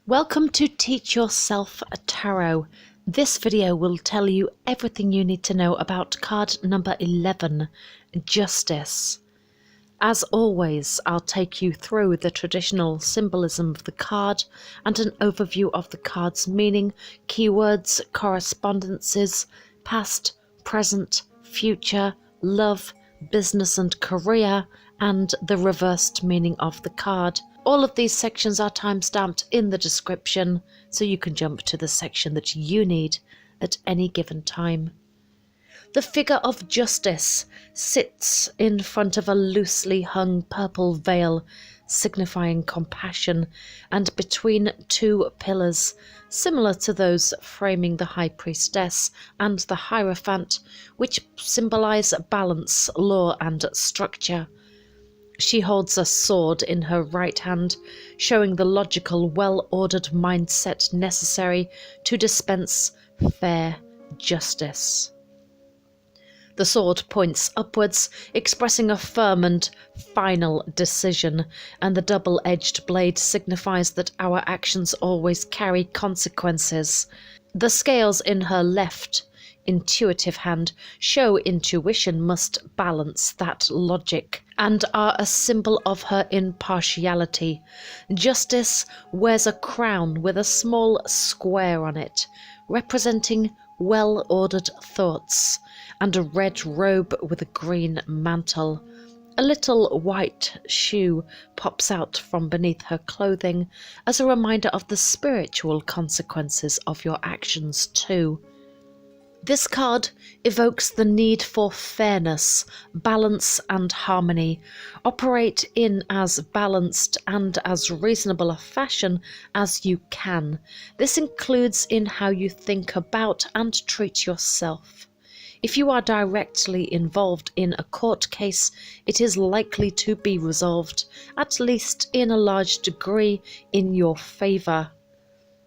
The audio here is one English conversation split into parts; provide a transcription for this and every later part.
Welcome to Teach Yourself a Tarot. This video will tell you everything you need to know about card number 11, Justice. As always, I'll take you through the traditional symbolism of the card and an overview of the card's meaning, keywords, correspondences, past, present, future, love, business and career, and the reversed meaning of the card. All of these sections are timestamped in the description, so you can jump to the section that you need at any given time. The figure of Justice sits in front of a loosely hung purple veil, signifying compassion, and between two pillars, similar to those framing the High Priestess and the Hierophant, which symbolize balance, law, and structure. She holds a sword in her right hand, showing the logical, well-ordered mindset necessary to dispense fair justice. The sword points upwards, expressing a firm and final decision, and the double-edged blade signifies that our actions always carry consequences. The scales in her left, intuitive hand show intuition must balance that logic and are a symbol of her impartiality. Justice wears a crown with a small square on it, representing well-ordered thoughts, and a red robe with a green mantle. A little white shoe pops out from beneath her clothing as a reminder of the spiritual consequences of your actions too. This card evokes the need for fairness, balance and harmony. Operate in as balanced and as reasonable a fashion as you can. This includes in how you think about and treat yourself. If you are directly involved in a court case, it is likely to be resolved, at least in a large degree, in your favour.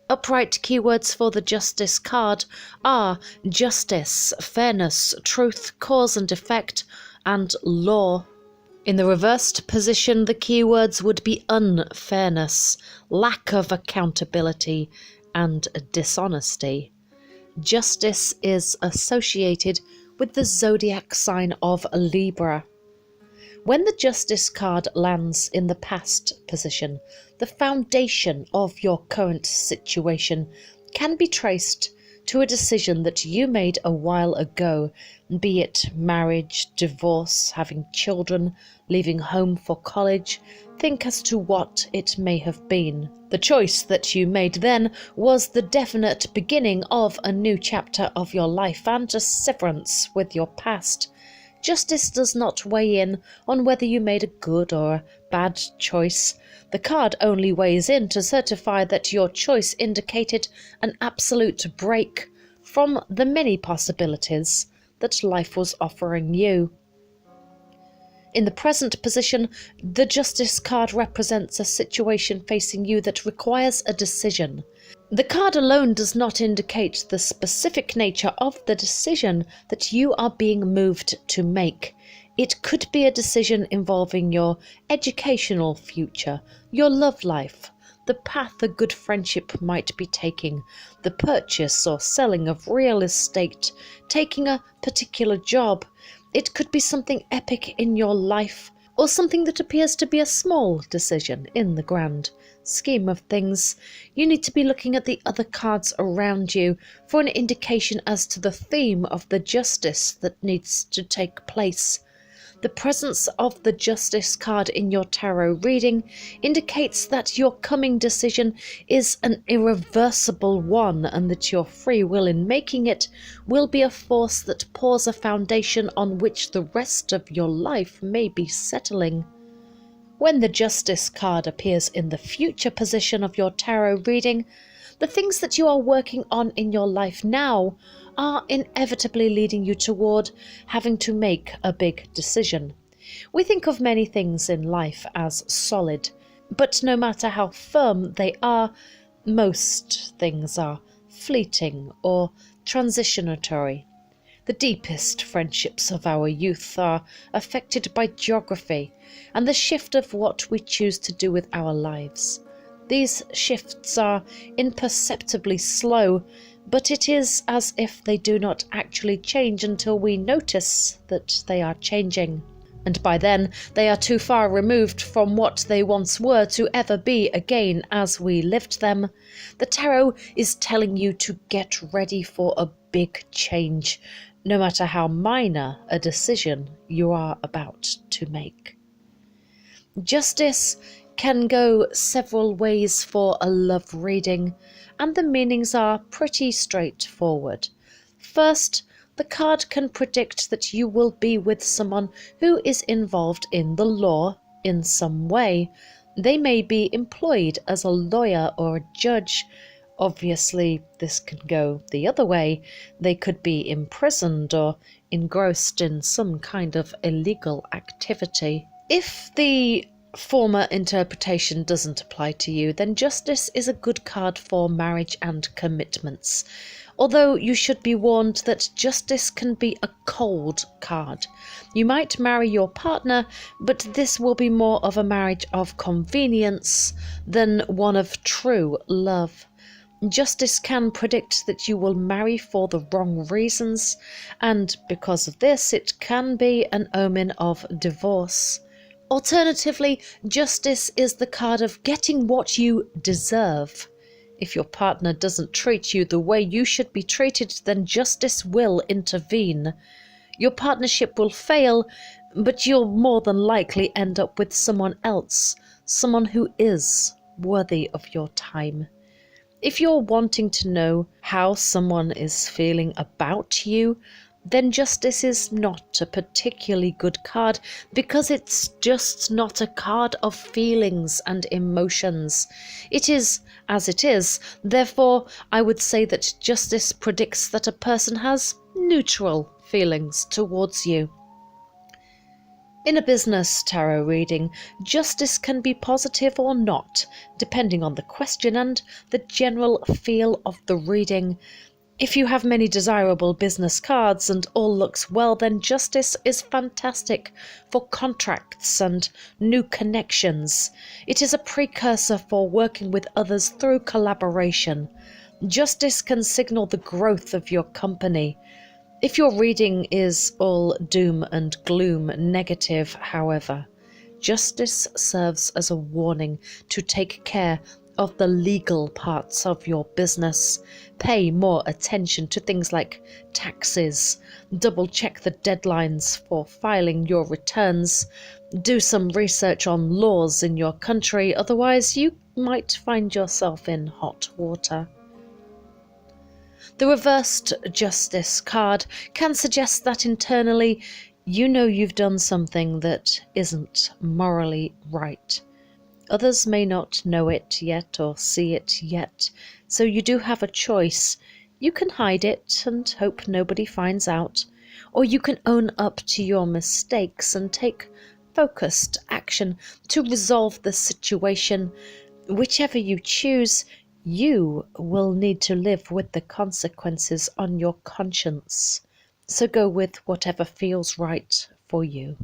Upright keywords for the Justice card are justice, fairness, truth, cause and effect, and law. In the reversed position, the keywords would be unfairness, lack of accountability, and dishonesty. Justice is associated with the zodiac sign of Libra. When the Justice card lands in the past position, the foundation of your current situation can be traced to a decision that you made a while ago, be it marriage, divorce, having children, leaving home for college. Think as to what it may have been. The choice that you made then was the definite beginning of a new chapter of your life and a severance with your past. Justice does not weigh in on whether you made a good or a bad choice. The card only weighs in to certify that your choice indicated an absolute break from the many possibilities that life was offering you. In the present position, the Justice card represents a situation facing you that requires a decision. The card alone does not indicate the specific nature of the decision that you are being moved to make. It could be a decision involving your educational future, your love life, the path a good friendship might be taking, the purchase or selling of real estate, taking a particular job. It could be something epic in your life, or something that appears to be a small decision in the grand scheme of things. You need to be looking at the other cards around you for an indication as to the theme of the justice that needs to take place. The presence of the Justice card in your tarot reading indicates that your coming decision is an irreversible one, and that your free will in making it will be a force that pours a foundation on which the rest of your life may be settling. When the Justice card appears in the future position of your tarot reading, the things that you are working on in your life now are inevitably leading you toward having to make a big decision. We think of many things in life as solid, but no matter how firm they are, most things are fleeting or transitionatory. The deepest friendships of our youth are affected by geography and the shift of what we choose to do with our lives. These shifts are imperceptibly slow, but it is as if they do not actually change until we notice that they are changing. And by then, they are too far removed from what they once were to ever be again as we lived them. The tarot is telling you to get ready for a big change, no matter how minor a decision you are about to make. Justice can go several ways for a love reading, and the meanings are pretty straightforward. First, the card can predict that you will be with someone who is involved in the law in some way. They may be employed as a lawyer or a judge. Obviously, this can go the other way. They could be imprisoned or engrossed in some kind of illegal activity. If the former interpretation doesn't apply to you, then Justice is a good card for marriage and commitments. Although you should be warned that Justice can be a cold card. You might marry your partner, but this will be more of a marriage of convenience than one of true love. Justice can predict that you will marry for the wrong reasons, and because of this, it can be an omen of divorce. Alternatively, Justice is the card of getting what you deserve. If your partner doesn't treat you the way you should be treated, then Justice will intervene. Your partnership will fail, but you'll more than likely end up with someone else, someone who is worthy of your time. If you're wanting to know how someone is feeling about you, then Justice is not a particularly good card because it's just not a card of feelings and emotions. It is as it is. Therefore, I would say that Justice predicts that a person has neutral feelings towards you. In a business tarot reading, Justice can be positive or not, depending on the question and the general feel of the reading. If you have many desirable business cards and all looks well, then Justice is fantastic for contracts and new connections. It is a precursor for working with others through collaboration. Justice can signal the growth of your company. If your reading is all doom and gloom negative, however, Justice serves as a warning to take care of the legal parts of your business. Pay more attention to things like taxes. Double check the deadlines for filing your returns. Do some research on laws in your country, otherwise you might find yourself in hot water. The reversed Justice card can suggest that internally you know you've done something that isn't morally right. Others may not know it yet or see it yet, so you do have a choice. You can hide it and hope nobody finds out, or you can own up to your mistakes and take focused action to resolve the situation. Whichever you choose, you will need to live with the consequences on your conscience. So go with whatever feels right for you.